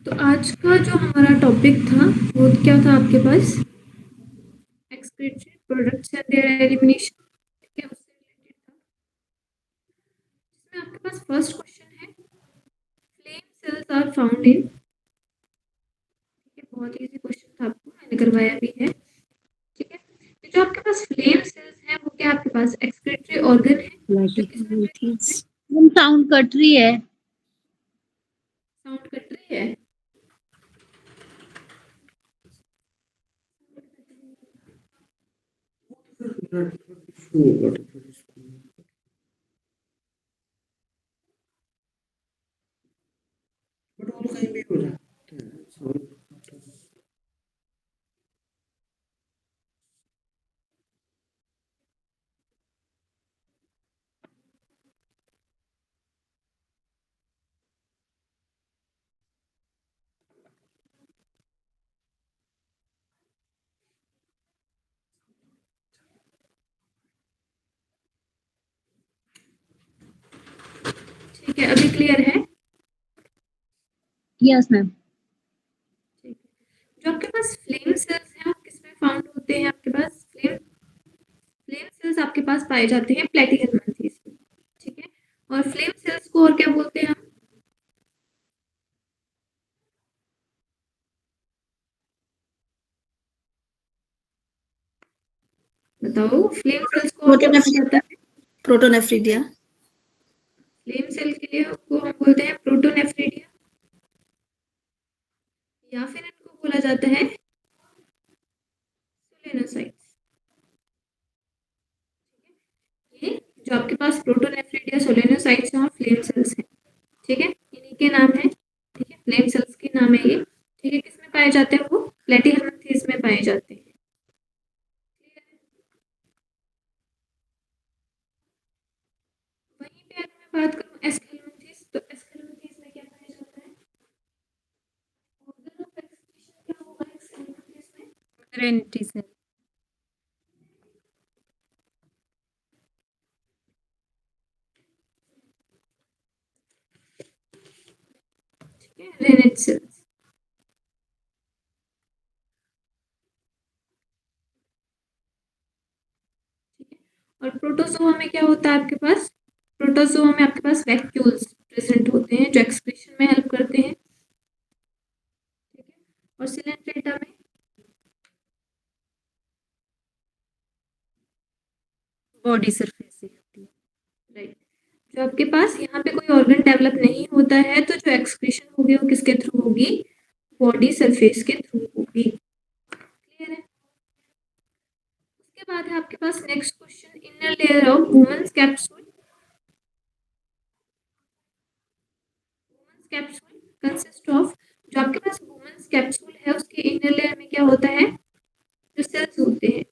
तो आज का जो हमारा टॉपिक था वो क्या था आपके पास? Excretory products and their elimination, ठीक है, उससे रिलेटेड था। इसमें आपके पास फर्स्ट क्वेश्चन है, flame cells are found in, ठीक है, बहुत इजी क्वेश्चन था, आपको मैंने करवाया भी है, ठीक है। तो जो आपके पास फ्लेम सेल्स हैं वो क्या आपके पास एक्सक्रीटरी ऑर्गन है जो किसमें present है? साउंड कट रही है। साउंड कट रही है? बट वो तो कहीं भी हो जाता है साउंड। ठीक है, अभी क्लियर है? Yes ma'am. ठीक है, जो आपके पास फ्लेम सेल्स हैं वो किसमें फाउंड होते हैं? आपके पास फ्लेम फ्लेम सेल्स आपके पास पाए जाते हैं प्लेटिहेल्मिन्थेस में, ठीक है। और फ्लेम सेल्स को और क्या बोलते हैं हम? बताओ, फ्लेम सेल्स को और क्या बोला जाता है? प्रोटोनेफ्रिडिया। फ्लेम सेल के लिए को हम बोलते हैं प्रोटोनेफ्रिडिया, या फिर इनको बोला जाता है सोलेनोसाइट्स। ये जो आपके पास प्रोटोनेफ्रिडिया, सोलेनोसाइट्स और फ्लेम सेल्स हैं, ठीक है, इन्हीं के नाम है, ठीक है, फ्लेम सेल्स के नाम है ये, ठीक है। किसमें पाए जाते हैं? वो प्लेटिहेल्मिन्थेस में पाए जाते हैं। वहीं पे अगर मैं बात करूं एस्केल्मिन्थेस, तो एस्केल्मिन्थेस में क्या पाया जाता है? ऑर्गन ऑफ एक्सक्रीशन क्या होगा एस्केल्मिन्थेस में? ग्रेनिटी सेल। ठीक है, रेनेट सेल्स। और प्रोटोजोआ में क्या होता है आपके पास? प्रोटोजोआ में आपके पास वैक्यूल्स प्रेजेंट होते हैं जो एक्सक्रीशन में हेल्प करते हैं, ठीक है। और सिलेंट्रेटा में बॉडी सरफेस से होती है। राइट, जो आपके पास यहाँ पे कोई ऑर्गन डेवलप नहीं होता है तो जो एक्सक्रीशन होगी वो किसके थ्रू होगी? बॉडी सरफेस के थ्रू होगी। क्लियर है? उसके बाद है आपके पास next question, inner layer of Bowman's capsule. Bowman's capsule consist of, जो आपके पास वुमेन्स कैप्सूल है उसके इनर लेयर में क्या होता है? जो सेल्स होते हैं,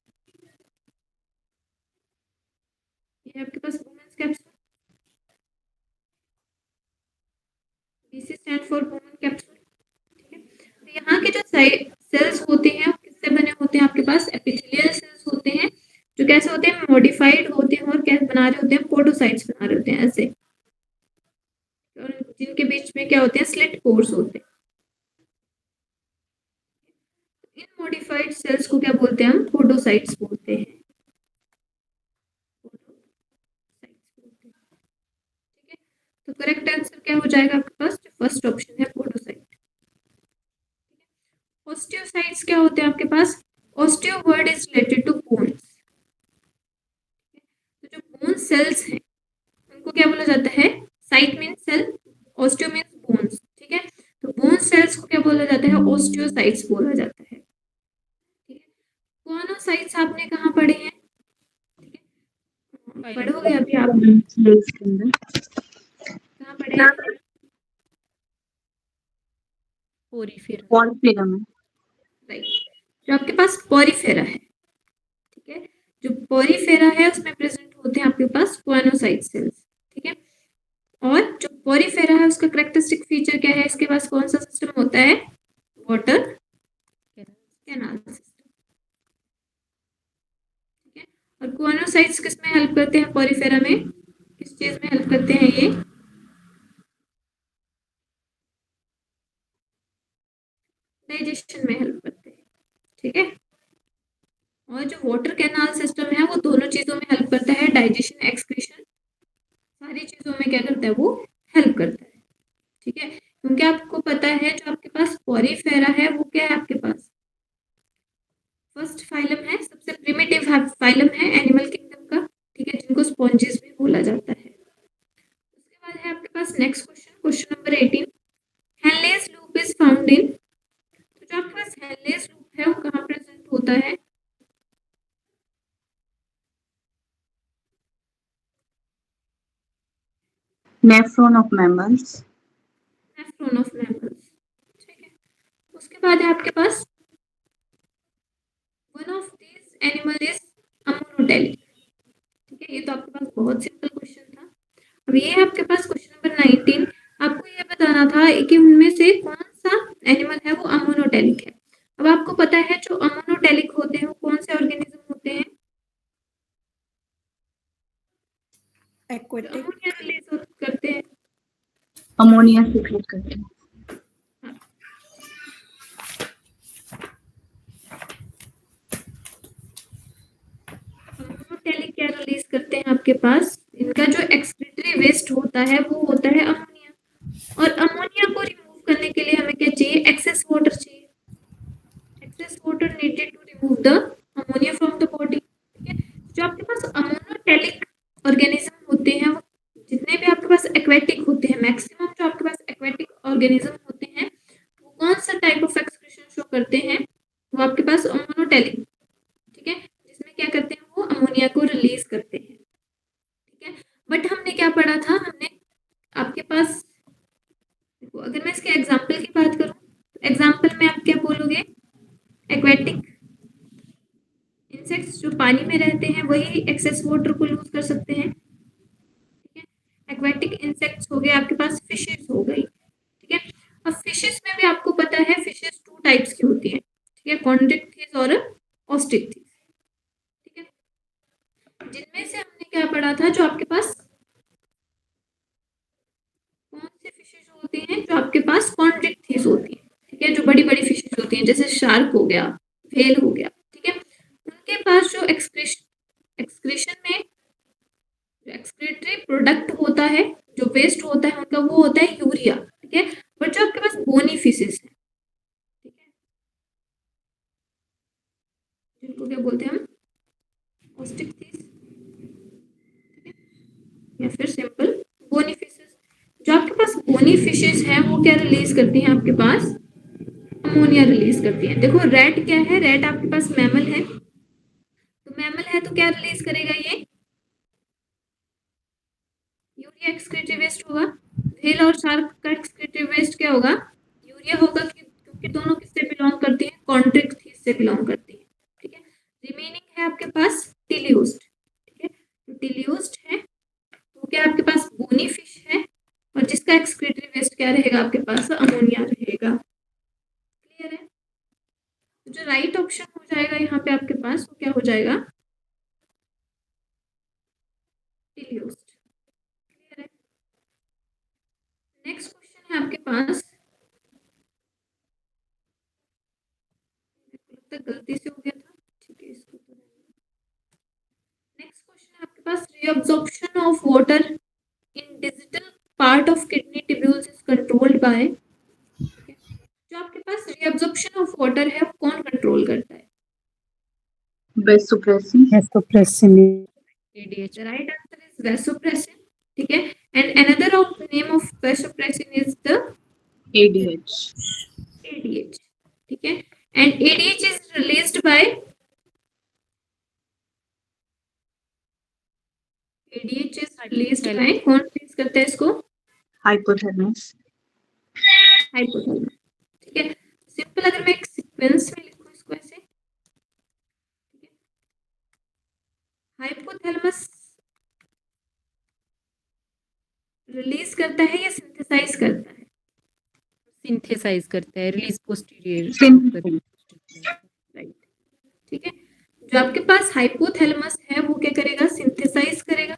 ये आपके पास Bowman's capsule, BC stand for Bowman capsule, ठीक है। तो यहाँ के जो सेल्स होते हैं वो किससे बने होते हैं? आपके पास एपिथेलियल सेल्स होते हैं जो कैसे होते हैं? मॉडिफाइड होते हैं और क्या बना रहे होते हैं? पोडोसाइट्स बना रहे होते हैं ऐसे, और जिनके बीच में क्या होते हैं? स्लिट पोर्स होते हैं। इन मॉडिफाइड सेल्स को क्या बोलते हैं? हम पोडोसाइट्स बोलते हैं, ठीक है। तो करेक्ट आंसर क्या हो जाएगा आपके पास? जो फर्स्ट ऑप्शन है पोडोसाइट। ओस्टियोसाइट्स क्या होते हैं आपके पास? Osteo word is related to bones, तो जो बोन सेल्स हैं उनको क्या बोला जाता है? Cyte means cell, osteo means bones, ठीक है। तो बोन सेल्स को क्या बोला जाता है? ओस्टियोसाइट्स बोला जाता है, ठीक है। कॉनोसाइट्स आपने कहाँ पढ़े हैं? ठीक है, पढ़ोगे अभी आप, कहाँ पढ़े हैं? पॉलीफेरा में। राइट, जो आपके पास पॉरीफेरा है, ठीक है, जो पॉरीफेरा है उसमें प्रेजेंट होते हैं आपके पास कॉनोसाइट सेल्स, ठीक है। और जो पॉरीफेरा है उसका करेक्टरिस्टिक फीचर क्या है? इसके पास कौन सा सिस्टम होता है? वाटर कैनाल सिस्टम, ठीक है। और कॉनोसाइट्स किस में हेल्प करते हैं पॉरीफेरा में? चीज में हेल्प करते हैं ये? डाइजेशन में हेल्प करते हैं, ठीक है। और जो वाटर कैनाल सिस्टम है वो दोनों चीजों में हेल्प करता है, डाइजेशन, एक्सक्रीशन, सारी चीजों में क्या करता है वो हेल्प करता है, ठीक है। क्योंकि आपको पता है जो आपके पास पॉरीफेरा है वो क्या है आपके पास, फर्स्ट फाइलम है, सबसे प्रिमिटिव फाइलम है एनिमल किंगडम का, ठीक है, जिनको स्पॉन्जेस भी बोला जाता है। उसके बाद है आपके पास next question, question number 18, Henle's loop is found in, तो जो आपके पास हेनलेस लूप है वो कहाँ प्रेजेंट होता है? Nephron of mammals. Nephron of mammals, ठीक है। उसके बाद है आपके पास one of this animal is ammonotelic, ठीक है। ये तो आपके पास बहुत सिंपल क्वेश्चन था। अब ये है आपके पास क्वेश्चन नंबर 19, आपको ये बताना था कि उनमें से कौन सा एनिमल है वो अमोनोडेलिक है। अब आपको पता है जो अमोनोडेलिक होते हैं वो कौन से ऑर्गेनिज्म होते हैं? जो एक्वेटिक, अमोनिया रिलीज करते हैं। अमोनिया सीक्रेट करते हैं। अमोनोडेलिक क्या रिलीज करते हैं आपके पास, इनका जो एक्सक्रीटरी वेस्ट होता है वो होता है अमोनिया, और अमोनिया को रिमूव करने के लिए हमें क्या चाहिए, एक्सेस वाटर चाहिए, excess water needed to remove the ammonia from the body, ठीक है। जो आपके पास अमोनोडेलिक ऑर्गेनिज्म होते हैं वो जितने भी आपके पास एक्वेटिक होते हैं, मैक्सिमम जो आपके पास एक्वेटिक ऑर्गेनिज्म होते हैं वो कौन सा टाइप ऑफ एक्सक्रीशन शो करते हैं, वो आपके पास अमोनोडेलिक, ठीक है, जिसमें क्या करते हैं वो अमोनिया को रिलीज करते हैं, ठीक है। बट हमने क्या पढ़ा था, हमने आपके पास देखो, अगर मैं इसके एग्जाम्पल की बात करूं तो एग्जाम्पल में आप क्या बोलोगे, एक्वेटिक इंसेक्ट्स जो पानी में रहते हैं वही एक्सेस वाटर को लूज कर सकते हैं, ठीक है। एक्वेटिक इंसेक्ट्स हो गए आपके पास, फिशेस हो गई, ठीक है। अब फिशेस में भी आपको पता है फिशेस टू टाइप्स की होती हैं, ठीक है, कॉन्ड्रिक्थिस और ऑस्टिक्थिस, ठीक है। जिनमें से हमने क्या पढ़ा था, जो आपके पास कौन से फिशेस होती हैं, जो आपके पास कॉन्ड्रिक्थिस होती हैं, ठीक है, जो बड़ी बड़ी फिशेस होती हैं जैसे शार्क हो गया, व्हेल हो गया, ठीक है। उनके पास जो एक्सक्रीशन में जो एक्सक्रीटरी प्रोडक्ट होता है, जो वेस्ट होता है उनका, वो होता है यूरिया, ठीक है। बट जो आपके पास बोनी फिशेस है, ठीक है, जिनको क्या बोलते हैं हम, ऑस्टिक्थिस, या फिर सिंपल बोनी फिशेस। जो आपके पास बोनी फिशेस है वो क्या रिलीज करती हैं आपके पास, अमोनिया रिलीज करती है। देखो रेट क्या है, रेट आपके पास मैमल है, तो मैमल है तो क्या रिलीज करेगा ये, यूरिया एक्सक्रीटिव वेस्ट होगा। व्हेल और शार्क का एक्सक्रीटिव वेस्ट क्या होगा, यूरिया होगा, क्योंकि दोनों किससे बिलोंग करती हैं, कॉन्ट्रिक्थिस से बिलोंग करती है, ठीक है। रिमेनिंग है आपके पास टिलियोस्ट, ठीक है। तो टिलियोस्ट है वो क्या आपके पास बोनी फिश है, और जिसका एक्सक्रीटरी वेस्ट क्या रहेगा आपके पास, अमोनिया रहेगा, क्लियर है। तो जो राइट ऑप्शन हो जाएगा यहाँ पे आपके पास वो क्या हो जाएगा, टिलियोस्ट, क्लियर है। नेक्स्ट क्वेश्चन है आपके पास, लगता है गलती से हो गया था, ठीक है, इसको तो नेक्स्ट क्वेश्चन है आपके पास, reabsorption of water in distal part of kidney tubules is controlled by, जो आपके पास रीअब्जॉर्प्शन ऑफ वाटर है वो कौन कंट्रोल करता है, vasopressin. Vasopressin. ADH, right answer is vasopressin, ठीक है। And another of name of vasopressin is the ADH। ADH, ठीक है। And ADH is released by, ADH is released by, कौन रिलीज करता है इसको, हाइपोथैलेमस। हाइपोथैलेमस, ठीक है। सिंपल अगर मैं एक सीक्वेंस में लिखूं इसको ऐसे, ठीक है, हाइपोथैलेमस रिलीज करता है या सिंथेसाइज करता है, सिंथेसाइज करता है, रिलीज पोस्टीरियर। राइट, ठीक है। जो आपके पास हाइपोथैलेमस है वो क्या करेगा, सिंथेसाइज करेगा,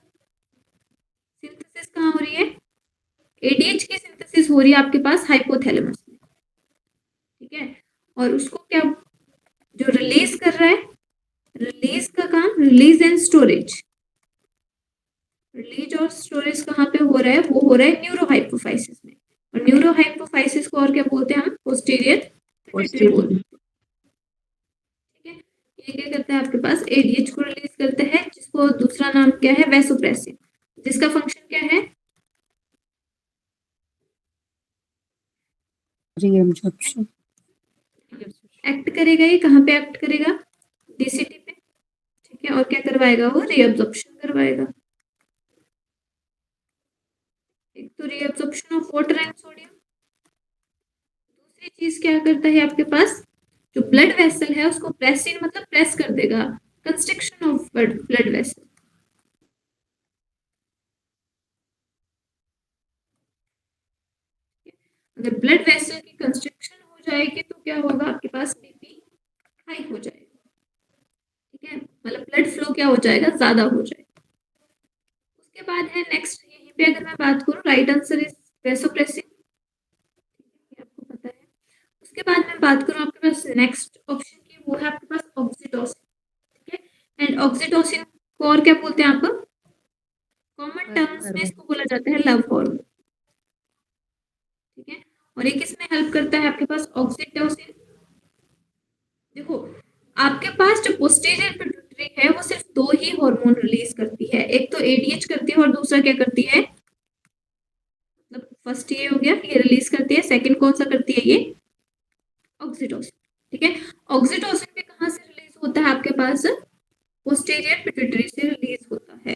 एडीएच की सिंथेसिस हो रही है आपके पास हाइपोथैलेमस में, ठीक है। और उसको क्या जो रिलीज कर रहा है, रिलीज का काम रिलीज एंड स्टोरेज, रिलीज और स्टोरेज कहाँ पे हो रहा है, वो हो रहा है न्यूरोहाइपोफाइसिस में। और न्यूरोहाइपोफाइसिस को और क्या बोलते हैं हम, पोस्टीरियर पिट्यूटरी बोलते हैं, ठीक है। ये क्या करता है आपके पास, एडीएच को रिलीज करता है, जिसको दूसरा नाम क्या है, वैसोप्रेसिन, जिसका फंक्शन क्या है, रीअब्जॉर्प्शन। एक्ट करेगा। ये कहाँ पे एक्ट करेगा, डीसीटी पे, ठीक है। और क्या करवाएगा, वो रीअब्जॉर्प्शन करवाएगा। एक तो reabsorption of water and sodium, दूसरी चीज क्या करता है आपके पास, जो ब्लड वेसल है उसको प्रेसिन मतलब प्रेस कर देगा, कंस्ट्रक्शन ऑफ ब्लड वेसल। अगर ब्लड वेसल की कंस्ट्रक्शन हो जाएगी तो क्या होगा, आपके पास बीपी हाई हो जाएगा, ठीक है। मतलब ब्लड फ्लो क्या हो जाएगा, ज्यादा हो जाएगा। उसके बाद है नेक्स्ट, यहीं पे अगर मैं बात करूं, राइट आंसर इज वैसोप्रेसिन, आपको पता है। उसके बाद मैं बात करूं आपके पास नेक्स्ट ऑप्शन की, वो है आपके पास ऑक्सीटोसिन, ठीक है। एंड ऑक्सीटोसिन को और क्या बोलते हैं आप, कॉमन टर्म्स में इसको बोला जाता है लव हार्मोन, ठीक है। और ये किसमें हेल्प करता है आपके पास, ऑक्सीटोसिन। देखो आपके पास जो पोस्टीरियर पिट्यूटरी है वो सिर्फ दो ही हार्मोन रिलीज करती है, एक तो एडीएच करती है और दूसरा क्या करती है, मतलब फर्स्ट ये हो गया, ये रिलीज करती है, सेकंड कौन सा करती है, ये ऑक्सीटोसिन, ठीक है। ऑक्सीटोसिन भी कहाँ से रिलीज होता है आपके पास, पोस्टीरियर पिट्यूटरी से रिलीज होता है,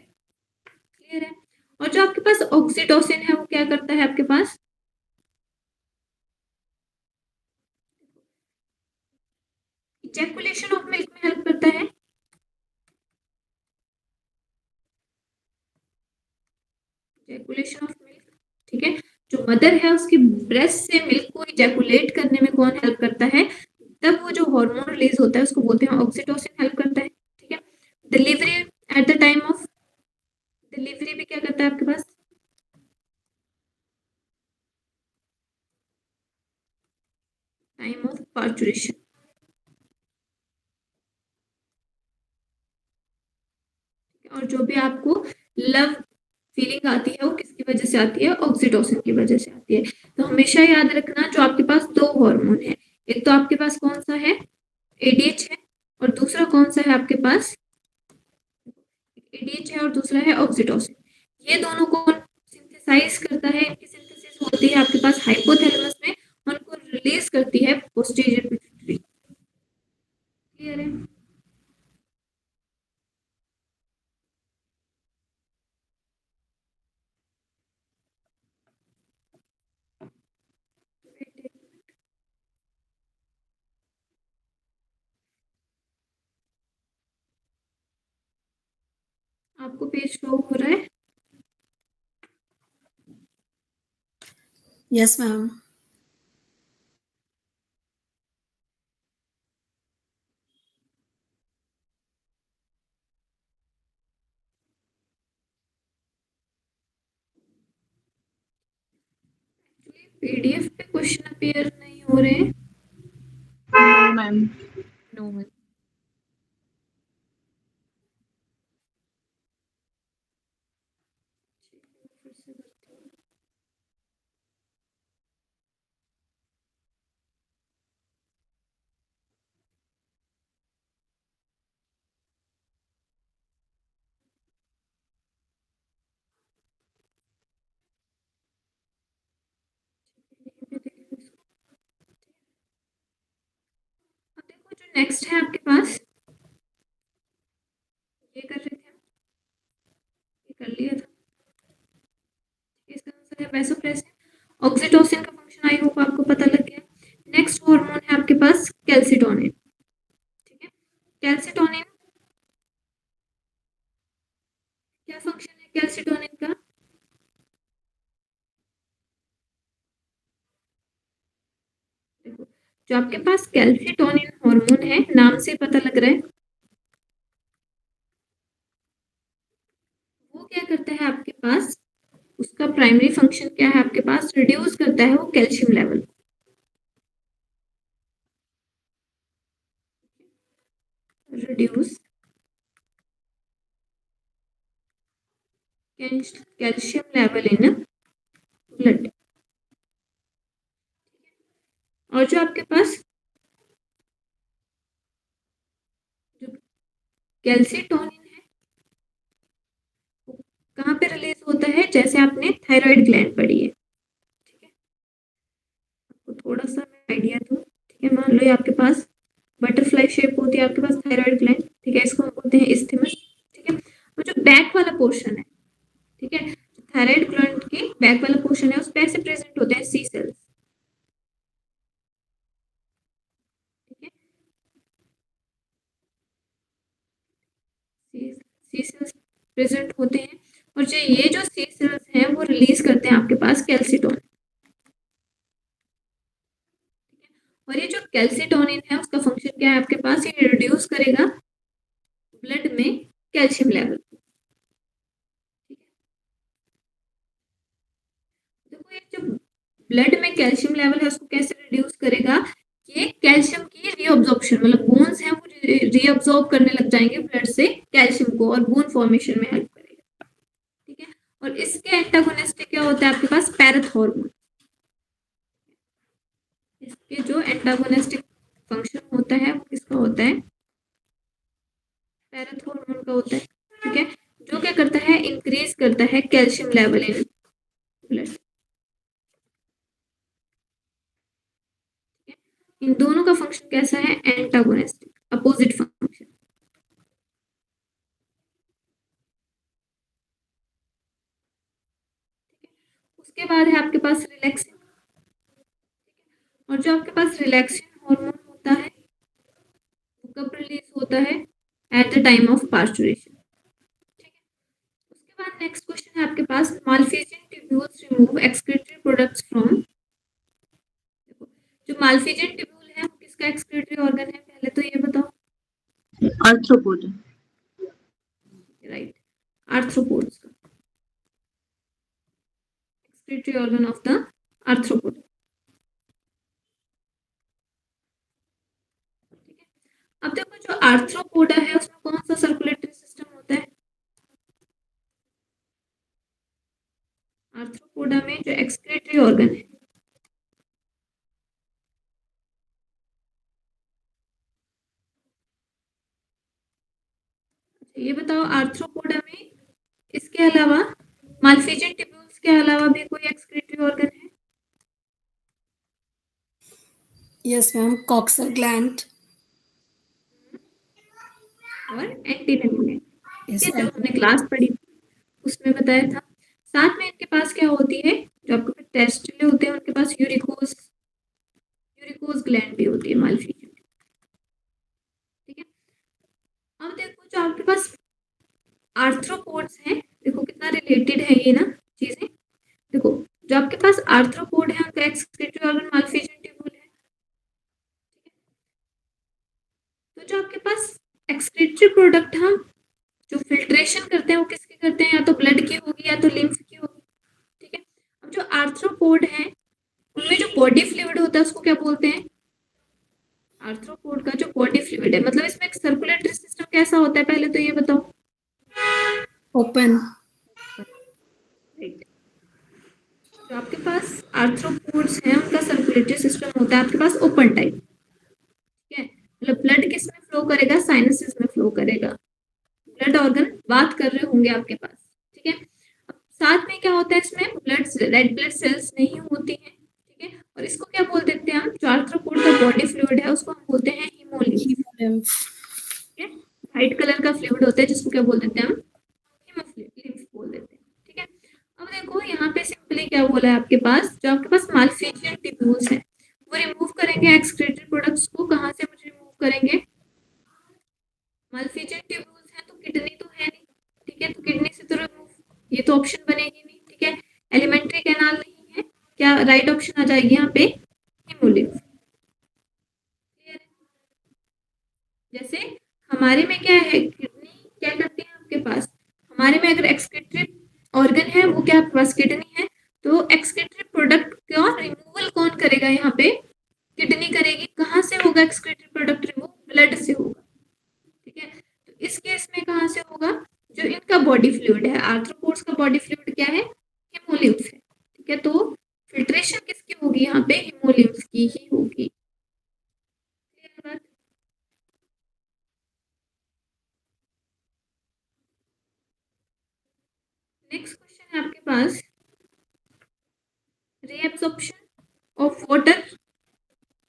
क्लियर है। और जो आपके पास ऑक्सीटोसिन है वो क्या करता है आपके पास, इजैकुलेशन ऑफ मिल्क में हेल्प करता है, इजैकुलेशन ऑफ मिल्क, ठीक है। जो मदर है उसकी ब्रेस्ट से मिल्क को इजैकुलेट करने में कौन हेल्प करता है, तब वो जो हार्मोन रिलीज होता है उसको बोलते हैं ऑक्सीटोसिन हेल्प करता है, ठीक है। Delivery, eight the time of delivery भी क्या करता है आपके पास, टाइम ऑफ पार्चुरेशन, और जो भी आपको लव फीलिंग आती है वो किसकी वजह से आती है, ऑक्सीटोसिन की वजह से आती है। तो हमेशा याद रखना, जो आपके पास दो हार्मोन है, एक तो आपके पास कौन सा है, एडीएच है, और दूसरा कौन सा है आपके पास, एडीएच है और दूसरा है ऑक्सीटोसिन। ये दोनों को सिंथेसाइज करता है, इनकी सिंथेसिस होती है आपके पास हाइपोथैलेमस में, उनको रिलीज करती है पोस्टीरियर पिट्यूटरी, क्लियर है। आपको पेज शो हो रहा है, Yes, ma'am. पीडीएफ पे क्वेश्चन अपीयर नहीं हो रहे, नो मैम। No ma'am. अब देखो जो नेक्स्ट है आपके पास, ये कर रहे थे हम, ये कर लिया था, इसका आंसर है वैसोप्रेसिन। ऑक्सीटोसिन का फंक्शन आई होप आपको पता लग गया। नेक्स्ट हार्मोन है आपके पास कैल्सिटोनिन, ठीक है। कैल्सिटोनिन क्या फंक्शन है कैल्सिटोनिन का, देखो जो आपके पास कैल्सिटोनिन हार्मोन है, नाम से पता लग रहा है, वो क्या करता है आपके पास, उसका प्राइमरी फंक्शन क्या है आपके पास, रिड्यूस करता है वो calcium level, reduce calcium level in blood. और जो आपके पास जो कैल्सिटोनिन है वो कहाँ पे रिलीज होता है, जैसे आपने थायराइड ग्लैंड पढ़ी है, ठीक है, आपको थोड़ा सा मैं आइडिया दूँ, ठीक है। मान लो ये आपके पास बटरफ्लाई शेप होती है आपके पास थायराइड ग्लैंड, ठीक है, इसको हम बोलते हैं इस्थीमस, ठीक है। और जो बैक वाला पोर्शन है, ठीक है, थायराइड ग्लैंड के बैक वाला पोर्शन है उस पे ऐसे प्रेजेंट होते हैं सी सेल्स, ठीक है, सी सेल्स प्रेजेंट होते हैं। और जो ये जो सी सेल्स हैं वो रिलीज करते हैं आपके पास कैल्सिटोनिन, और ये जो कैल्सिटोनिन है उसका फंक्शन क्या है आपके पास, ये रिड्यूस करेगा ब्लड में कैल्शियम लेवल, ठीक है। देखो ये जो ब्लड में कैल्शियम लेवल है उसको कैसे रिड्यूस करेगा, ये कैल्शियम की रीअब्जॉर्प्शन, मतलब बोन्स हैं वो रीअब्जॉर्ब करने लग जाएंगे ब्लड से कैल्शियम को, और बोन फॉर्मेशन में हेल्प करेगा, ठीक है। और इसके एंटागोनिस्टिक क्या होता है आपके पास, पैराथॉर्मोन, इसके जो एंटागोनिस्टिक फंक्शन होता है वो किसका होता है, पैराथॉर्मोन का होता है, ठीक है, जो क्या करता है, इंक्रीज करता है कैल्शियम लेवल इन ब्लड। इन दोनों का फंक्शन कैसा है, एंटागोनिस्टिक, अपोजिट फंक्शन। उसके बाद है आपके पास रिलैक्सिन, और जो आपके पास रिलैक्सिन हार्मोन होता है वो कब रिलीज होता है, at the time of parturition, ठीक है। उसके बाद नेक्स्ट क्वेश्चन है आपके पास, Malpighian tubules remove excretory products from, जो मालफिजियन ट्यूब्यूल है वो किसका एक्सक्रीटरी ऑर्गन है, पहले तो ये बताओ। आर्थ्रोपोड। राइट, आर्थ्रोपोड्स का excretory organ of the arthropod, ठीक है। अब देखो जो आर्थ्रोपोडा है उसमें कौन सा सर्कुलेटरी सिस्टम होता है, आर्थ्रोपोडा में जो एक्सक्रीटरी ऑर्गन है, ये बताओ आर्थ्रोपोडा में इसके अलावा, मालफिजियन ट्यूब्यूल्स के अलावा भी कोई एक्सक्रीटरी ऑर्गन है, Yes, ma'am. Coxal gland. और एंटीनल ग्लैंड, Yes, ये जो हमने क्लास पढ़ी उसमें बताया था। साथ में इनके पास क्या होती है, जो आपके टेस्टिले होते हैं उनके पास यूरिकोज, यूरिकोज ग्लैंड भी होती है मालफिजियन, ठीक है। अब देखो जो आपके पास आर्थ्रोपोड्स हैं, देखो कितना रिलेटेड है ये ना चीजें, देखो जो आपके पास आर्थ्रोपोड है उनका एक्सक्रीटरी ऑर्गन मालफिजियन ट्यूब्यूल है, तो जो आपके पास एक्सक्रीटरी प्रोडक्ट हम जो फिल्ट्रेशन करते हैं वो किसके करते हैं, या तो ब्लड की होगी या तो लिम्फ की होगी, ठीक है। अब जो आर्थ्रोपोड है उनमें जो बॉडी फ्लूइड होता है उसको क्या बोलते हैं, आर्थ्रोपोड का जो बॉडी फ्लूइड है, मतलब इसमें एक सर्कुलेटरी सिस्टम कैसा होता है, पहले तो ये बताओ। open. राइट, जो आपके पास आर्थ्रोपोड्स हैं उनका सर्कुलेटरी सिस्टम होता है आपके पास ओपन टाइप, ठीक है, मतलब ब्लड किस में फ्लो करेगा, साइनसेस में फ्लो करेगा, ब्लड ऑर्गन बात कर रहे होंगे आपके पास, ठीक है। अब साथ में क्या होता है, इसमें ब्लड रेड ब्लड सेल्स नहीं होती हैं, ठीक है, और इसको क्या बोल देते हैं हम, जो आर्थ्रोपोड का बॉडी फ्लूइड है उसको हम बोलते हैं हीमोलिम्फ, Hemolymph. ठीक है, व्हाइट कलर का फ्लूइड होता है जिसको क्या बोल देते हैं हम, हीमोलिम्फ बोल देते हैं, ठीक है। अब देखो यहाँ पे सिंपली क्या बोला है आपके पास, जो आपके पास मालफिजियन ट्यूब्यूल्स है वो रिमूव करेंगे एक्सक्रीटरी प्रोडक्ट्स को, कहाँ से रिमूव करेंगे, मालफिजियन ट्यूब्यूल्स हैं तो किडनी तो है नहीं, ठीक है, तो किडनी से तो रिमूव, ये तो ऑप्शन बनेगी नहीं, ठीक है। एलिमेंट्री कैनाल नहीं है, क्या राइट ऑप्शन आ जाएगी यहाँ पे, हीमोलिम्फ, क्लियर है। जैसे हमारे में क्या है, किडनी क्या करती है आपके पास, हमारे में अगर एक्सक्रीटरी ऑर्गन है वो क्या आपके पास किडनी है, तो एक्सक्रीटरी प्रोडक्ट का रिमूवल कौन करेगा यहाँ पे, किडनी करेगी। कहाँ से होगा एक्सक्रीटरी प्रोडक्ट रिमूव, ब्लड से होगा, ठीक है। तो इस केस में कहाँ से होगा, जो इनका बॉडी फ्लूइड है, आर्थ्रोपोड्स का बॉडी फ्लूइड क्या है, हिमोलिम्फ है, ठीक है। तो फिल्ट्रेशन किसकी होगी यहाँ पे, हिमोलिम्फ की ही होगी। नेक्स्ट क्वेश्चन है आपके पास, reabsorption of water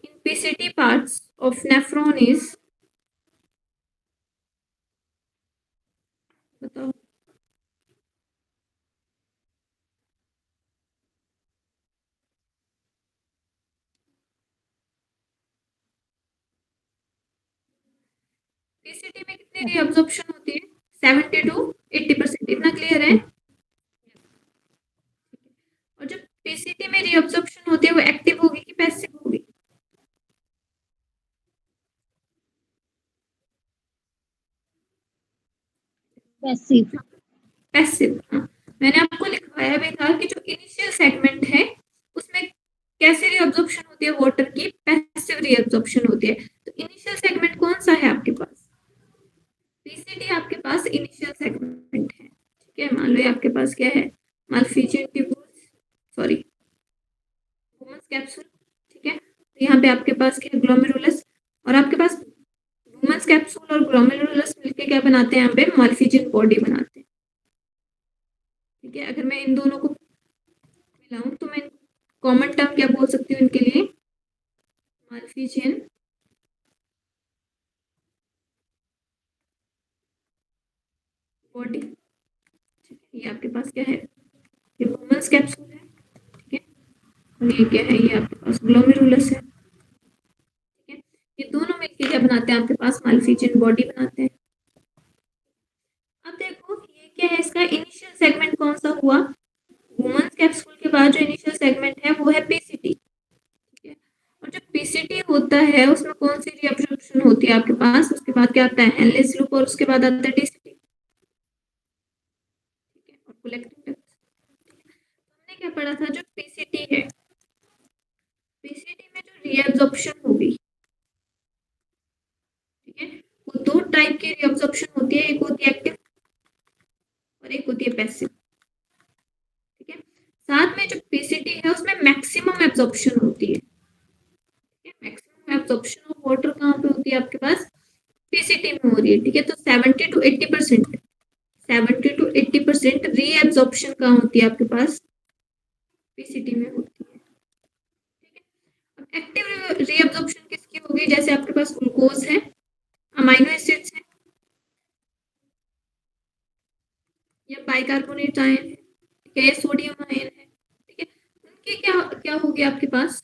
in PCT parts of nephron is, बताओ। पीसीटी में कितनी रीअब्जॉर्प्शन होती है, 70 to 80%, इतना क्लियर है। और जो पीसीटी में रीअब्जॉर्प्शन होती है वो एक्टिव होगी कि पैसिव होगी, पैसिव। पैसिव। हाँ, मैंने आपको लिखवाया भी था कि जो इनिशियल सेगमेंट है उसमें कैसे रीअब्जॉर्प्शन होती है वाटर की, पैसिव रीअब्जॉर्प्शन होती है। तो इनिशियल सेगमेंट कौन सा है आपके पास, पीसीटी आपके पास इनिशियल सेगमेंट है, ठीक है। मान लो आपके पास क्या है, Malpighian tubules, sorry Bowman's capsule, ठीक है। तो यहाँ पे आपके पास क्या है, ग्लोमेरुलस, और आपके पास वुमेन्स कैप्सूल और ग्लोमेरुलस मिलके क्या बनाते हैं, यहाँ पे माल्फिजियन बॉडी बनाते हैं, ठीक है। अगर मैं इन दोनों को मिलाऊं तो मैं कॉमन टर्म क्या बोल सकती हूँ इनके लिए, माल्फिजियन बॉडी, ठीक है। ये आपके पास क्या है, ये वुमेन्स कैप्सूल है, ठीक है। और ये क्या है, ये आपके पास ग्लोमेरुलस है, ठीक है। ये दोनों मिलके क्या बनाते हैं, आपके पास माल्फिजियन बॉडी बनाते हैं। अब देखो ये क्या है, इसका इनिशियल सेगमेंट कौन सा हुआ, वुमेन्स कैप्सूल के बाद जो इनिशियल सेगमेंट है वो है पीसीटी, ठीक है। और जो पीसीटी होता है उसमें कौन सी रीअब्जॉर्प्शन होती है आपके पास, उसके बाद क्या आता है, हेनलेस लूप, और उसके बाद आता है डीसीटी, ठीक है। और कलेक्टिंग डक्ट, हमने क्या पढ़ा था, जो पीसीटी है, पीसीटी में जो रीअब्जॉर्प्शन होगी, ठीक है, वो दो टाइप की रीअब्जॉर्प्शन होती है, एक होती है एक्टिव और एक होती है पैसिव, ठीक है। साथ में जो पीसीटी है उसमें मैक्सिमम एब्जॉर्प्शन होती है, मैक्सिमम एब्जॉर्प्शन ऑफ वाटर कहाँ पे होती है आपके पास, पीसीटी में हो रही है, ठीक है। तो 70 to 80%, 70 to 80% रीएब्जॉर्प्शन कहाँ होती है आपके पास, पीसीटी में होती है, ठीक है। अब एक्टिव रीएब्जॉर्प्शन किसकी होगी, जैसे आपके पास ग्लूकोज है, अमाइनो एसिड्स है, या बाइकार्बोनेट आयन है, ठीक है, या सोडियम आयन है, ठीक है। उनकी क्या क्या होगी आपके पास,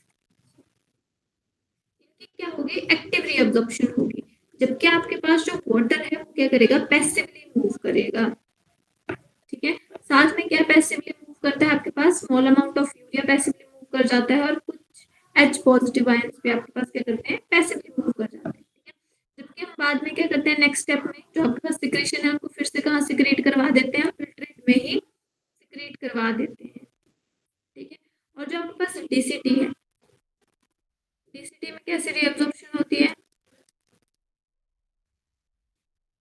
इनकी क्या होगी, एक्टिव रीअब्जॉर्प्शन होगी। जबकि आपके पास जो वाटर है वो क्या करेगा, पैसिवली मूव करेगा, ठीक है। साथ में क्या पैसिवली मूव करता है आपके पास, small amount of urea passively move कर जाता है, और कुछ H पॉजिटिव आयंस भी आपके पास क्या करते हैं, पैसिवली मूव कर जाते हैं, ठीक है। जबकि हम बाद में क्या करते हैं, नेक्स्ट स्टेप में जो आपके पास सिक्रेशन है उनको फिर से कहाँ सिक्रेट करवा देते हैं, फिल्ट्रेट में ही सिक्रेट करवा देते हैं, ठीक है। और जो आपके पास डीसीटी है, डीसीटी में कैसे रीअब्जॉर्प्शन होती है,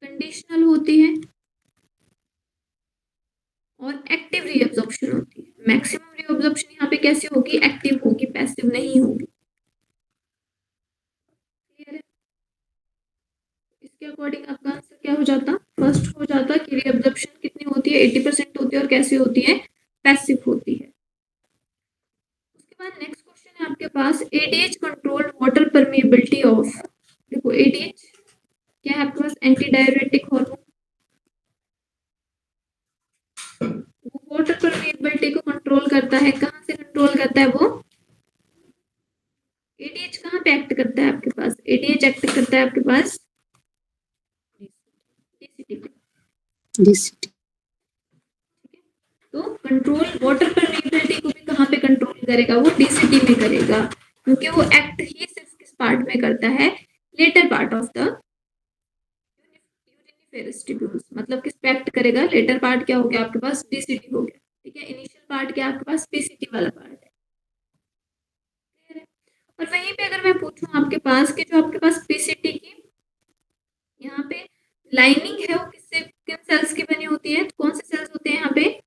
कंडीशनल होती है और एक्टिव रीअब्जॉर्प्शन होती है। मैक्सिमम रीअब्जॉर्प्शन यहाँ पे कैसे होगी, एक्टिव होगी, पैसिव नहीं होगी, क्लियर है। इसके अकॉर्डिंग आपका आंसर क्या हो जाता, फर्स्ट हो जाता कि रीअब्जॉर्प्शन कितनी होती है, 80% होती है, और कैसे होती है, पैसिव होती है। उसके बाद नेक्स्ट क्वेश्चन है आपके पास, ADH controlled water permeability of, देखो एडीएच क्या है आपके पास, anti diuretic hormone, water permeability को कंट्रोल करता है, कहाँ से कंट्रोल करता है वो, एडीएच कहाँ पे एक्ट करता है आपके पास, एडीएच एक्ट करता है आपके पास डीसीटी पे, डीसीटी। तो कंट्रोल वाटर परमेबिलिटी को भी कहाँ पे कंट्रोल करेगा, वो डीसीटी में करेगा, क्योंकि वो एक्ट ही सिर्फ किस पार्ट में करता है, latter part of the peripheral tubules, मतलब किस पे एक्ट करेगा? लेटर पार्ट क्या हो गया आपके पास? डीसीटी हो गया, ठीक है। इनिशियल पार्ट क्या आपके पास? पीसीटी वाला पार्ट है, क्लियर है। और वहीं पे अगर मैं पूछूं आपके पास कि जो आपके पास पीसीटी की यहाँ पे लाइनिंग है वो किससे, किन सेल्स की बनी होती है? तो कौन से सेल्स होते हैं यहाँ पे?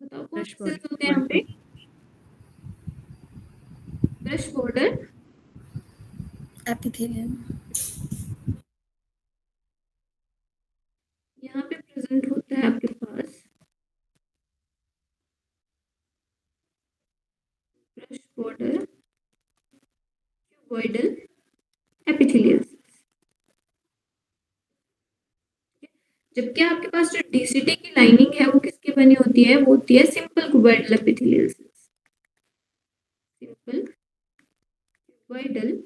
बताओ कौन से सेल्स होते हैं यहाँ पे? ब्रश बॉर्डर epithelium, यहाँ पे प्रेजेंट होता है आपके पास ब्रश बॉर्डर क्यूबॉइडल एपिथेलियल। जबकि आपके पास जो डीसीटी की लाइनिंग है वो किसकी बनी होती है? वो होती है simple cuboidal epithelial cells, simple cuboidal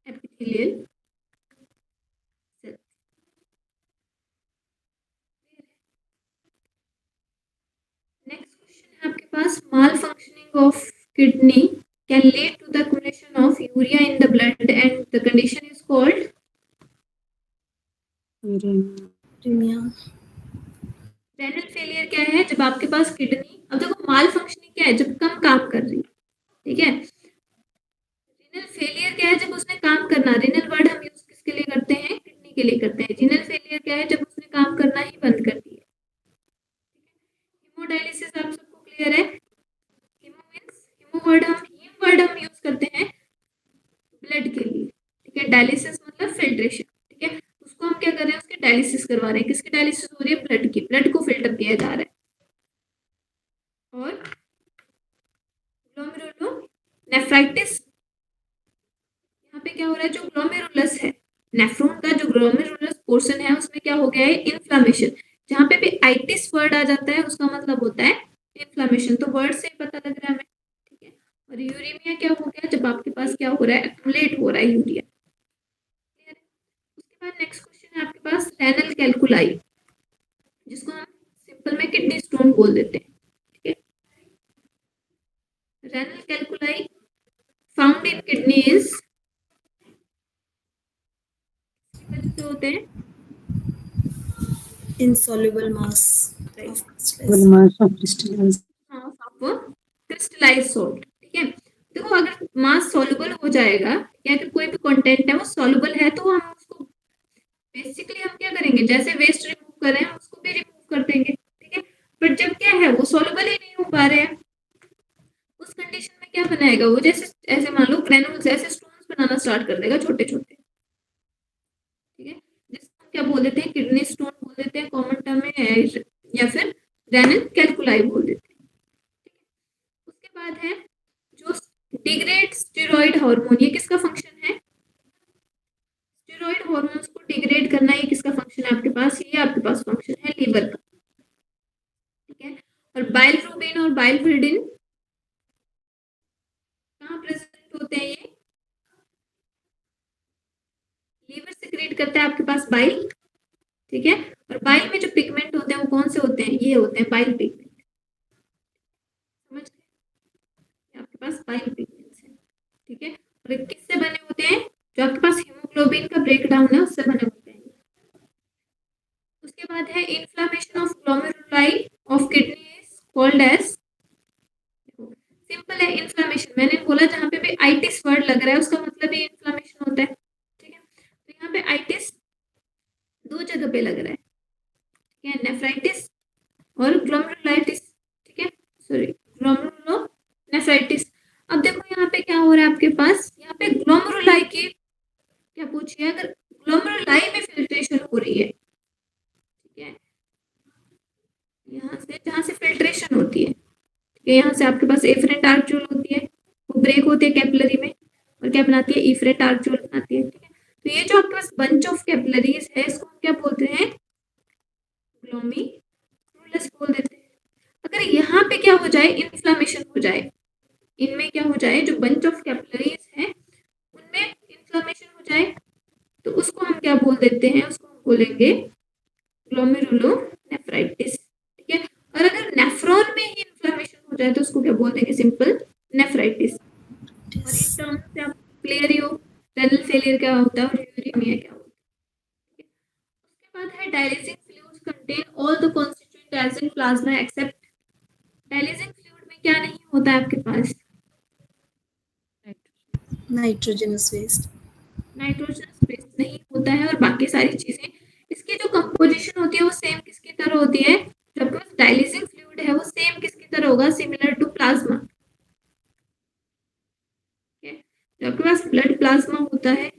epithelial cells. Next question है आपके पास, malfunctioning of kidney can lead to the accumulation of urea in the blood and the condition is called anemia, renal failure. क्या है? जब आपके पास kidney, अब देखो माल functioning क्या है? जब कम काम कर रही है, ठीक है। रीनल फेलियर क्या है? जब उसने काम करना, रीनल वर्ड हम यूज किसके लिए करते हैं? किडनी के लिए करते हैं। रीनल फेलियर क्या है? जब उसने काम करना ही बंद कर दिया। हीमोडायलिसिस आप सबको क्लियर है? हीमो मींस, हीम वर्ड हम यूज करते हैं ब्लड के लिए, ठीक है। डायलिसिस मतलब फिल्ट्रेशन, ठीक है। उसको हम क्या कर रहे हैं? उसकी डायलिसिस करवा रहे हैं। किसकी डायलिसिस हो रही है? ब्लड की। ब्लड को फिल्टर किया जा रहा है। और ग्लोमेरुलोनेफ्राइटिस, यहाँ पे क्या हो रहा है? जो ग्लोमेरुलस है, नेफ्रॉन का जो ग्लोमेरुलस पोर्शन है उसमें क्या हो गया है? इन्फ्लामेशन। जहाँ पे भी आइटिस वर्ड आ जाता है उसका मतलब होता है इन्फ्लामेशन, तो वर्ड से पता लग रहा है हमें, ठीक है। और यूरीमिया क्या हो गया? जब आपके पास क्या हो रहा है? एक्युमुलेट हो रहा है यूरिया, क्लियर है। उसके बाद नेक्स्ट क्वेश्चन है आपके पास रेनल कैलकुलाई, जिसको हम सिंपल में किडनी स्टोन बोल देते हैं, ठीक है। Renal calculi found in kidney is, वजह से होते हैं insoluble mass Right. of crystallized. mass of crystallized crystallize salt, ठीक है। देखो अगर मास सॉल्युबल हो जाएगा या अगर कोई भी कंटेंट है वो सॉल्युबल है तो हम उसको बेसिकली हम क्या करेंगे? जैसे वेस्ट रिमूव कर रहे हैं उसको भी रिमूव कर देंगे, ठीक है। बट जब क्या है वो सॉल्युबल ही नहीं हो पा रहे हैं, उस कंडीशन में क्या बनाएगा वो? जैसे ऐसे मान लो ग्रेनुल्स ऐसे स्टोन्स बनाना स्टार्ट कर देगा छोटे छोटे, ठीक है। जिसको हम क्या बोल देते हैं? किडनी स्टोन बोल देते हैं कॉमन टर्म में, या फिर रेनल कैलकुलाई बोल देते हैं। उसके बाद है जो डिग्रेड स्टेरॉइड हार्मोन, ये किसका फंक्शन है? स्टेरॉइड हार्मोन्स को डिग्रेड करना, ये किसका फंक्शन है आपके पास? ये आपके पास फंक्शन है लीवर का, ठीक है। और बाइलरुबिन और बाइलविर्डिन कहाँ प्रेजेंट होते हैं? ये लीवर सिक्रेट करता है आपके पास बाइल, ठीक है। और बाइल में जो पिगमेंट होते हैं वो कौन से होते हैं? ये होते हैं बाइल पिगमेंट, समझ गए? आपके पास बाइल पिगमेंट्स है, ठीक है। और ये किससे बने होते हैं? जो आपके पास हीमोग्लोबिन का ब्रेकडाउन है उससे बने होते हैं। उसके बाद है inflammation of glomeruli of kidney is called as, simple है इन्फ्लामेशन, मैंने बोला जहाँ पे भी आइटिस वर्ड लग रहा है उसका मतलब ही इन्फ्लामेशन होता है, ठीक है। तो यहाँ पे आइटिस दो जगह पे लग रहा है, ठीक है, नेफ्राइटिस और ग्लोमेरुलाइटिस, ठीक है, सॉरी ग्लोमेरुलोनेफ्राइटिस। अब देखो यहाँ पे क्या हो रहा है आपके पास? यहाँ पे ग्लोमेरुलाई की क्या पूछिए? अगर ग्लोमेरुलाई में फिल्ट्रेशन हो रही है, ठीक है, यहाँ से जहाँ से फिल्ट्रेशन होती है, यहाँ से आपके पास एफरेंट आर्क्यूल होती है, वो ब्रेक होती है कैपिलरी में और क्या बनाती है? इफरेंट आर्क्यूल बनाती है, ठीक है। तो ये जो आपके पास बंच ऑफ कैपिलरीज है इसको हम क्या बोलते हैं? ग्लोमेरुलस बोल देते हैं। अगर यहाँ पे क्या हो जाए? इन्फ्लामेशन हो जाए, इनमें क्या हो जाए? जो बंच ऑफ कैपिलरीज है उनमें इन्फ्लामेशन हो जाए तो उसको हम क्या बोल देते हैं? उसको हम बोलेंगे ग्लोमेरुलोनेफ्राइटिस, ठीक है। और अगर नेफ्रॉन में ही इन्फ्लामेशन हो जाए तो उसको क्या बोल देंगे, सिंपल नेफ्राइटिस। और इन टर्म्स से आप क्लियर ही हो, रेनल फेलियर क्या होता है और यूरेमिया क्या होता है। उसके बाद है dialysing fluids contain all the constituents as in plasma except, dialysing fluid में क्या नहीं होता है आपके पास, नाइट्रोजनस वेस्ट, नाइट्रोजनस बेस नहीं होता है, और बाकी सारी चीजें, इसकी जो कंपोजिशन होती है वो सेम किसकी तरह होती है, जो आपके पास डायलिसिंग फ्लूइड है वो सेम किसकी तरह होगा, सिमिलर टू प्लाज्मा। जो आपके पास ब्लड प्लाज्मा होता है,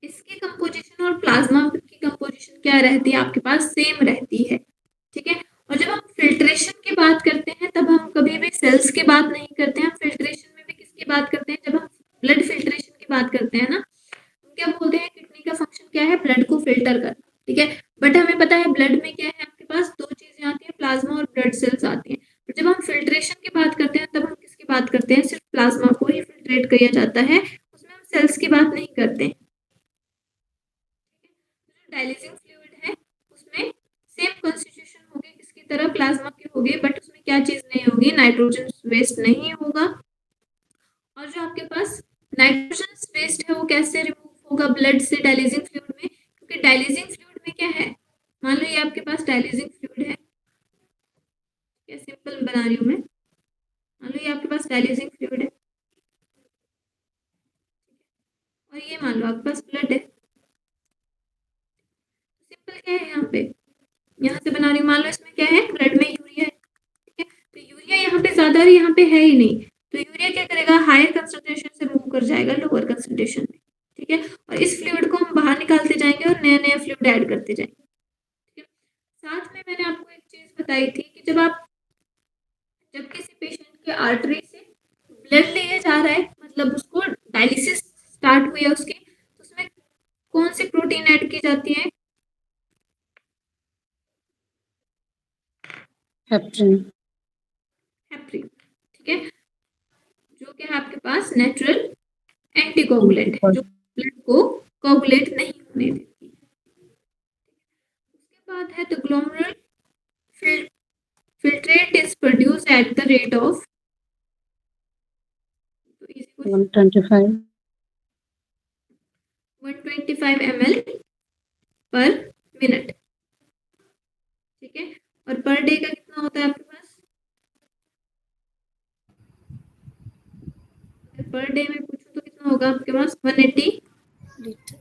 इसकी कंपोजिशन और प्लाज्मा की कंपोजिशन क्या रहती है आपके पास, सेम रहती है। ठीक है, और जब हम फिल्ट्रेशन की बात करते हैं तब हम कभी भी सेल्स की बात नहीं करते हैं, हम फिल्ट्रेशन में भी किसकी बात करते हैं, जब हम ब्लड फिल्ट्रेशन की बात करते हैं ना, क्या बोलते हैं, किडनी का फंक्शन क्या है, ब्लड को फिल्टर करना। ठीक है, बट हमें पता है ब्लड में क्या है, आपके पास दो चीजें आती है, प्लाज्मा और ब्लड सेल्स आती हैं। तो जब हम फिल्ट्रेशन की बात करते हैं तब हम किसकी बात करते हैं, सिर्फ प्लाज्मा को ही फिल्ट्रेट किया जाता है, उसमें हम सेल्स की बात नहीं करते। डायलिसिंग फ्लूइड है उसमें सेम कॉन्स्टिट्यूशन होगी किसकी तरह, प्लाज्मा की होगी, बट उसमें क्या चीज नहीं होगी, नाइट्रोजन वेस्ट नहीं होगा। और जो आपके पास नाइट्रोजन वेस्ट है वो कैसे रिमूव होगा ब्लड से डायलिसिंग फ्लूइड में, क्योंकि डायलिसिंग फ्लूइड में क्या है, मान लो ये आपके पास डायलिसिंग फ्लूइड है, क्या सिंपल बना रही हूँ मैं, मान लो ये आपके पास डायलिसिंग फ्लूइड है और ये मान लो आपके पास ब्लड है, सिंपल क्या है यहाँ से बना रही हूँ, मान लो इसमें क्या है, ब्लड में यूरिया है। ठीक है, तो यूरिया यहाँ पे ज्यादा और यहाँ पे है ही नहीं, तो यूरिया क्या करेगा, हायर कंसंट्रेशन से मूव कर जाएगा लोअर कंसंट्रेशन में। ठीक है, और इस फ्लूइड को हम बाहर निकालते जाएंगे और नया नया फ्लूइड ऐड करते जाएंगे। ठीक है, साथ में मैंने आपको एक चीज बताई थी कि जब किसी पेशेंट के आर्टरी से ब्लड लिया जा रहा है, मतलब उसको डायलिसिस स्टार्ट हुई है उसकी, तो उसमें कौन सी प्रोटीन ऐड की जाती है, हेपरिन, हेपरिन। ठीक है, जो कि है आपके पास नेचुरल एंटीकोगुलेंट है, जो ब्लड को कोगुलेट नहीं होने देती है। उसके बाद है the glomerular filtrate is produced at the rate of, तो easy question, 125, 125 ml पर मिनट। ठीक है, और पर डे का कितना होता है आपके पास, पर डे में पूछूं तो कितना होगा आपके पास, 180 लीटर,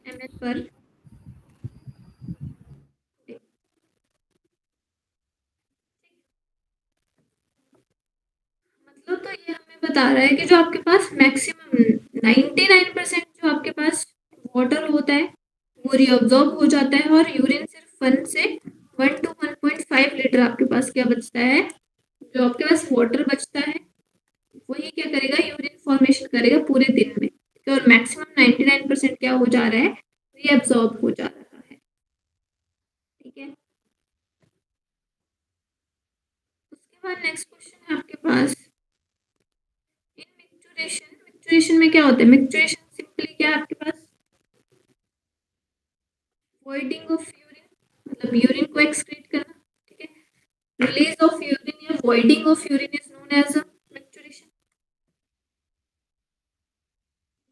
ml पर डे। मतलब तो ये हमें बता रहा है कि जो आपके पास मैक्सिमम 99% जो आपके पास वाटर होता है वो रिअब्जॉर्ब हो जाता है, और यूरिन सिर्फ 1 से 1 to 1.5 लीटर आपके पास क्या बचता है, जो आपके पास वाटर बचता है वही क्या करेगा, यूरिन फॉर्मेशन करेगा पूरे दिन में। और मैक्सिमम 99% क्या हो जा रहा है, रीअब्सॉर्ब हो जा रहा है। ठीक है, उसके बाद नेक्स्ट क्वेश्चन है आपके पास, इन मिक्चुरेशन, मिक्चुरेशन में क्या होता है, मिक्चुरेशन सिंपली क्या है आपके पास, वॉइडिंग ऑफ यूरिन, मतलब यूरिन को एक्सक्रीट करना। ठीक है, रिलीज ऑफ यूरिन या voiding of urine is known as micturition.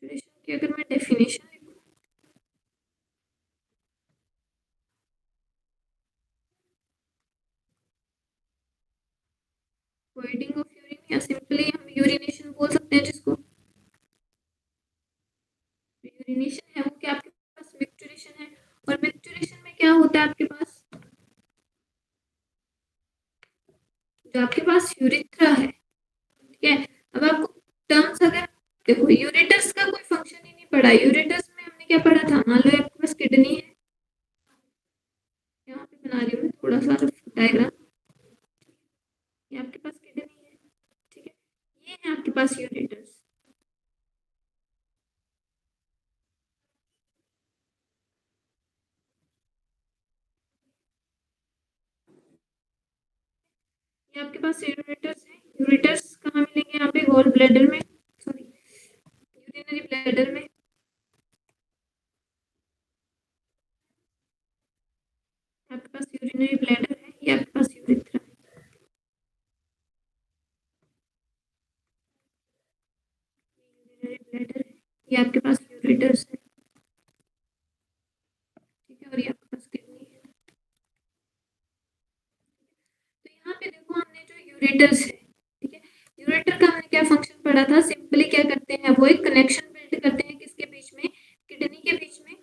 Micturition की अगर मैं डेफिनेशन लिखूं, वॉइडिंग ऑफ यूरिन या सिंपली हम यूरिनेशन बोल सकते हैं जिसको, यूरिनेशन है वो क्या आपके पास मिक्चुरेशन है। और मिक्चुरेशन में क्या होता है आपके पास, जो आपके पास यूरिथ्रा है। ठीक है, अब आपको टर्म्स अगर देखो, यूरेटस का कोई फंक्शन ही नहीं पढ़ा, यूरेटस में हमने क्या पढ़ा था, मान लो आपके पास किडनी है, यहाँ पे बना रही हूँ मैं थोड़ा सा डायग्राम, ये आपके पास किडनी है। ठीक है, ये है आपके पास यूरेटस। ये आपके पास यूरेटस है, यूरेटस कहाँ मिलेंगे, यहाँ पे गॉल ब्लैडर में, सॉरी यूरिनरी ब्लैडर में। आपके पास यूरिनरी ब्लैडर है, ये आपके पास यूरिथ्रा है। यूरिनरी ब्लैडर है, ये आपके पास यूरेटर्स है, ठीक है, और ये आपके पास किडनी है। तो यहाँ पे देखो हमने जो यूरेटर्स है, ठीक है, यूरेटर का हमने क्या फंक्शन पढ़ा था, सिंपली क्या करते हैं, वो एक कनेक्शन बिल्ड करते हैं किसके बीच में, किडनी के बीच में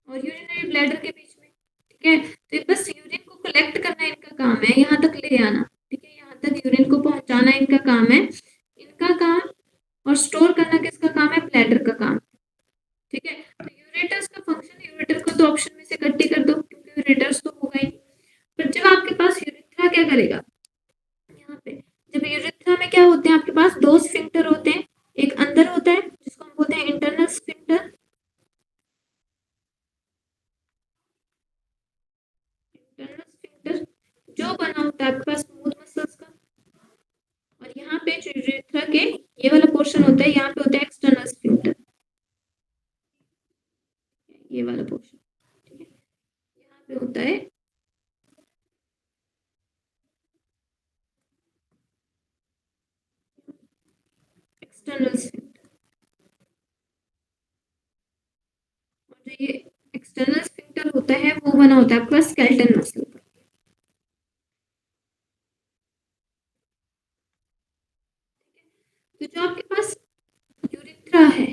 और यूरिनरी ब्लैडर के बीच में, ठीक है। तो ये बस यूरिन को कलेक्ट करना इनका काम है, यहाँ तक ले आना, ठीक है, यहाँ तक यूरिन को पहुंचाना इनका काम है, इनका काम, और स्टोर करना किसका काम है, ब्लैडर का काम, ठीक है। तो यूरेटर्स का फंक्शन, यूरेटर को तो ऑप्शन में से कट्टी कर दो क्योंकि यूरेटर्स तो होगा ही नहीं। पर जब आपके पास यूरिथ्रा क्या करेगा, यहाँ पे जब यूरिथ्रा में क्या होते हैं, आपके पास दो स्फिंक्टर होते हैं, एक अंदर होता है जिसको हम बोलते हैं इंटरनल स्फिंक्टर, इंटरनल स्फिंक्टर जो बना होता है आपके पास स्मूथ मसल्स का, और यहाँ पे जो यूरेथ्रा के ये वाला पोर्शन होता है, यहाँ पे होता है एक्सटर्नल स्फिंक्टर, ये वाला पोर्शन, ठीक है, यहाँ पे होता है एक्सटर्नल स्फिंक्टर, और जो ये एक्सटर्नल स्फिंक्टर होता है वो बना होता है आपके पास स्केलेटन मसल का। तो जो आपके पास यूरिथ्रा है,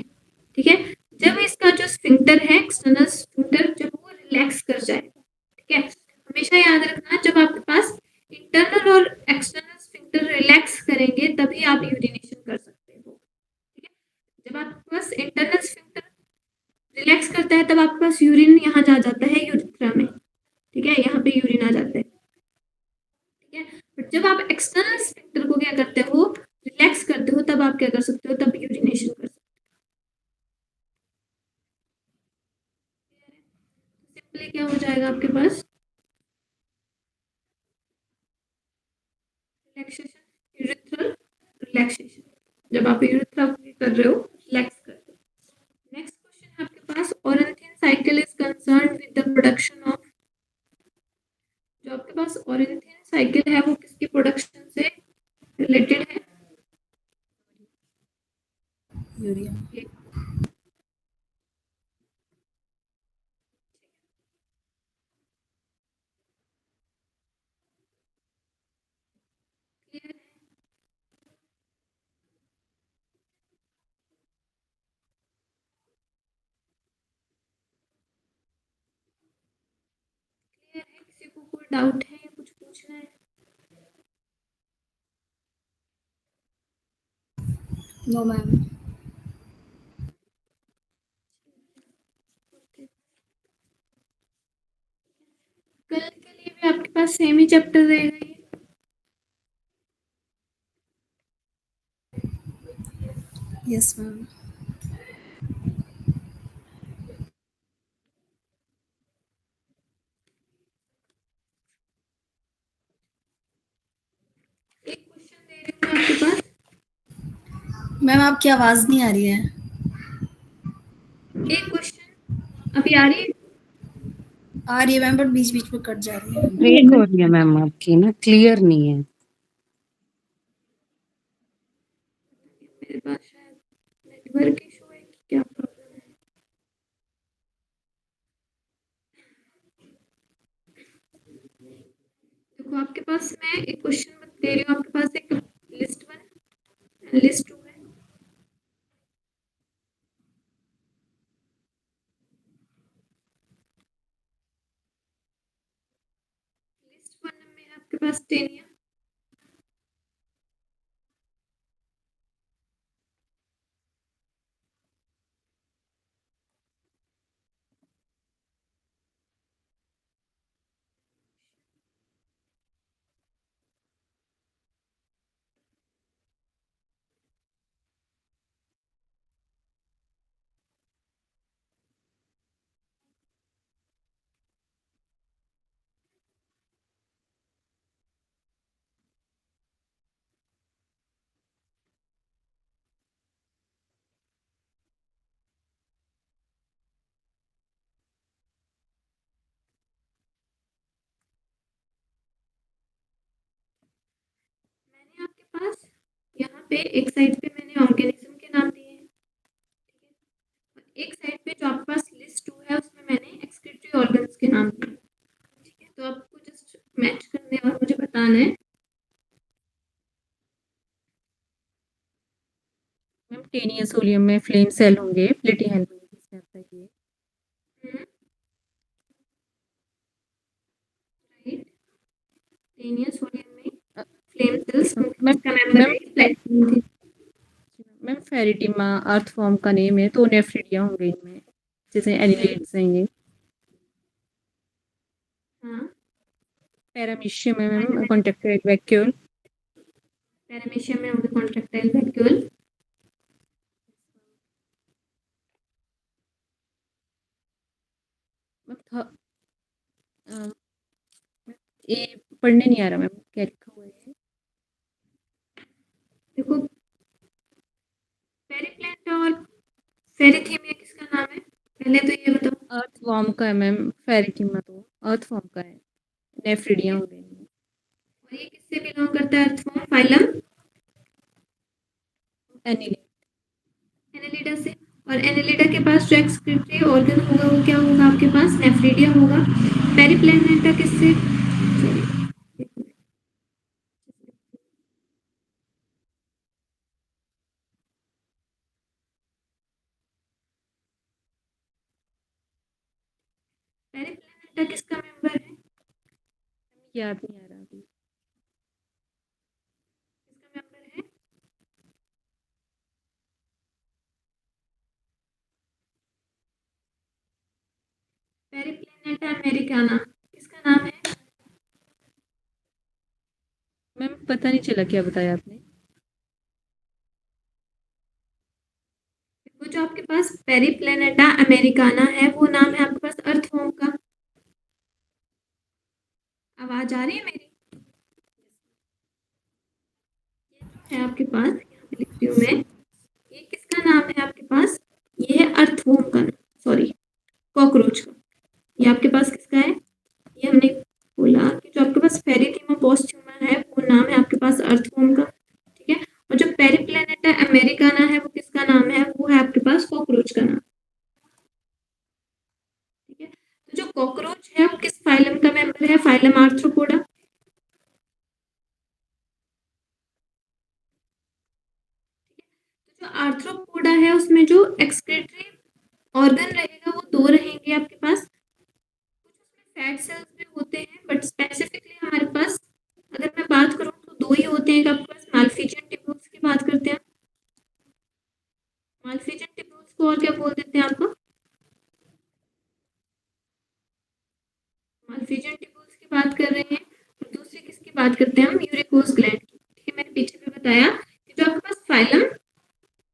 ठीक है, जब इसका जो स्फिंक्टर है एक्सटर्नल स्फिंक्टर जब वो रिलैक्स कर जाए, ठीक है, हमेशा याद रखना जब आपके पास इंटरनल और एक्सटर्नल स्फिंक्टर रिलैक्स करेंगे तभी आप यूरिनेशन कर सकते हो, ठीक है। जब आपके पास इंटरनल स्फिंक्टर रिलैक्स करता है तब आपके पास यूरिन यहाँ जा जाता है यूरिथ्रा में, ठीक है, यहाँ पे यूरिन आ जाता है, ठीक है। बट जब आप एक्सटर्नल स्फिंक्टर को क्या करते हो, रिलैक्स करते हो, तब आप क्या कर सकते हो, तब यूरिनेशन कर सकते हो। सिंपली क्या हो जाएगा आपके पास, रिलैक्सेशन, यूरिथ्रल रिलैक्सेशन, जब आप यूरिथ्रा को कर रहे हो, रिलैक्स कर रहे हो। नेक्स्ट क्वेश्चन है आपके पास, ornithine cycle is concerned with the production of, जो आपके पास ऑरेंथिन साइकिल है वो किसकी प्रोडक्शन से रिलेटेड है, यूरिया। ये clear है? क्लियर है, किसी को कोई डाउट है या कुछ पूछना है? No ma'am. कल के लिए भी आपके पास सेम ही चैप्टर रहेगा ये, यस मैम। एक क्वेश्चन दे रही हूँ मैं आपके पास, मैम आपकी आवाज़ नहीं आ रही है। एक क्वेश्चन अभी आ रही है, आ रही है मैम बट बीच बीच में कट जा रही है। ब्रेक हो रही है मैम, आपकी ना क्लियर नहीं है। मेरे पास शायद नेटवर्क इशू है कि क्या प्रॉब्लम है। देखो आपके पास मैं एक क्वेश्चन दे रही हूँ, आपके पास एक लिस्ट वन लिस्ट टू है, लिस्ट वन में आपके पास टेनिया, पे एक साइड पे मैंने ऑर्गेनिज्म के नाम दिए हैं, ठीक है, एक साइड पे जो आपके पास लिस्ट 2 है उसमें मैंने एक्सक्रीटरी ऑर्गन्स के नाम दिए, ठीक है। तो आपको जस्ट मैच करने और मुझे बताना है। मैम टेनिया सोलियम में फ्लेम सेल होंगे, प्लेटी हेल्मिंथ इसमें आता है ये। राइट, टेनिया सोडियम में फ्लेम सेल्स मैम इसका मेंबर मैम है प्लेटिनम थी। मैम फेरिटिमा अर्थ फॉर्म का नेम है, तो नेफ्रिडिया होंगे इनमें, जैसे एनिलिड्स हैं ये। हाँ, पैरामीशियम है मैम कॉन्ट्रैक्टाइल वैक्यूल। पैरामीशियम में होंगे कॉन्ट्रैक्टाइल वैक्यूल। ये पढ़ने नहीं आ रहा मैम, क्या लिखा हुआ है? देखो, पेरिप्लेटा और फेरिथीमिया किसका नाम है? पहले तो ये बताओ। अर्थ फॉर्म का है मैम, फेरिटिमा तो अर्थ फॉर्म का है, नेफ्रिडिया होंगे इनमें। और ये किससे बिलोंग करता है? अर्थ फॉर्म फाइलम एनिलिड। एनेलिडा से। और एनेलिडा के पास जो एक्सक्रीटरी ऑर्गन होगा वो क्या होगा आपके पास? नेफ्रिडिया होगा। पेरिप्लेटा किससे? पेरिप्लेटा किसका मेंबर है? याद नहीं आ रहा अभी। किसका मेंबर है? पेरिप्लेटा अमेरिकाना किसका नाम है? मैम पता नहीं चला, क्या बताया आपने? वो जो आपके पास पेरिप्लेनेटा अमेरिकाना है वो नाम है आपके पास अर्थ फॉर्म का। आवाज आ रही है मेरी? है आपके पास, यहाँ पे लिखती हूँ मैं, ये किसका नाम है आपके पास? ये है अर्थवॉर्म का, सॉरी, कॉकरोच का। ये आपके पास किसका है? ये हमने बोला कि जो आपके पास फेरिटिमा पोस्ट्यूमा है वो नाम है आपके पास अर्थवॉर्म का, ठीक है। और जो पेरिप्लेनेटा अमेरिकाना है वो किसका नाम है? वो है आपके पास कॉकरोच का नाम, ठीक है। तो जो कॉकरोच है वो किस फाइलम का मेंबर है? Phylum arthropoda. जो आर्थ्रोपोडा है उसमें जो एक्सक्रीटरी ऑर्गन रहेगा वो दो रहेंगे आपके पास। कुछ उसमें फैट सेल्स भी होते हैं बट स्पेसिफिकली हमारे पास अगर मैं बात करूँ तो दो ही होते हैं। आपके पास मालफिजियन टिब्यूल्स की बात करते हैं, मालफिजियन टिब्यूल्स को और क्या बोल देते हैं आपको? मालफिजियन टिब्यूल्स की बात कर रहे हैं। और दूसरी किसकी बात करते हैं हम? यूरिकोज ग्लैंड की, ठीक है। मैंने पीछे भी बताया कि जो आपके पास फाइलम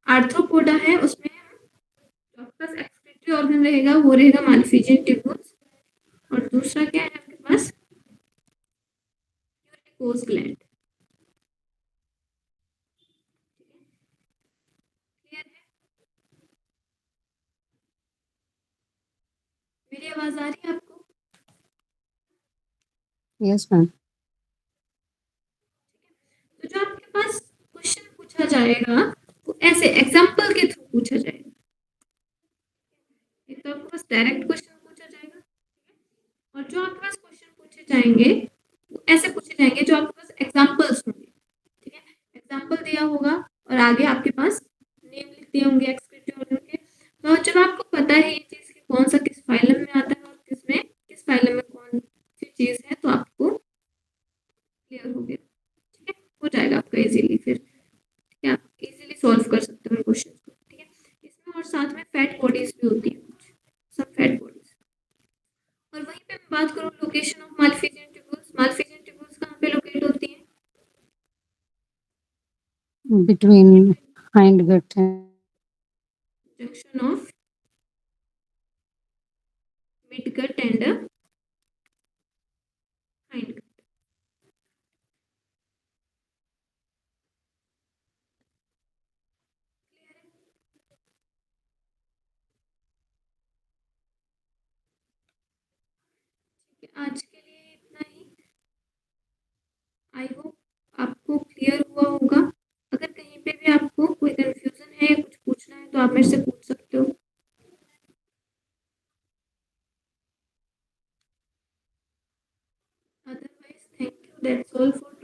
आर्थ्रोपोडा है उसमें जो आपके पास एक्सक्रीटरी ऑर्गन रहेगा वो रहेगा मालफिजियन टिब्यूल्स। और दूसरा क्या है आपके पास? Uricose gland. क्लियर है? मेरी आवाज आ रही है आपको? Yes ma'am. तो जो आपके पास क्वेश्चन पूछा जाएगा वो ऐसे एग्जांपल के थ्रू पूछा जाएगा। एक तो आपके पास डायरेक्ट क्वेश्चन पूछा जाएगा, और जो आपके पास क्वेश्चन पूछे जाएंगे वो ऐसे पूछे जाएंगे जो आपके पास एग्जांपल्स होंगे, ठीक है। एग्जांपल दिया होगा और आगे आपके पास नेम लिख दिए होंगे एक्सक्रीटरी ऑर्गन के। तो जब आपको पता है ये चीज कि कौन सा किस फाइलम में आता है और किसमें किस फाइलम में कौन सी चीज है तो आपको क्लियर हो गया, ठीक है। हो जाएगा आपका इजीली फिर, ठीक है। आप इजीली सॉल्व कर सकते हो क्वेश्चन को, ठीक है। इसमें और साथ में फैट बॉडीज भी होती है कुछ, सब फैट बॉडीज। और वहीं पे मैं बात करूँ location of Malpighian tubules, Malpighian tubules कहाँ पे लोकेट होती हैं? बिटवीन हाइंड गट है। Junction of mid gut and hind gut. आज के लिए इतना ही। आई होप आपको क्लियर हुआ होगा। अगर कहीं पे that's all for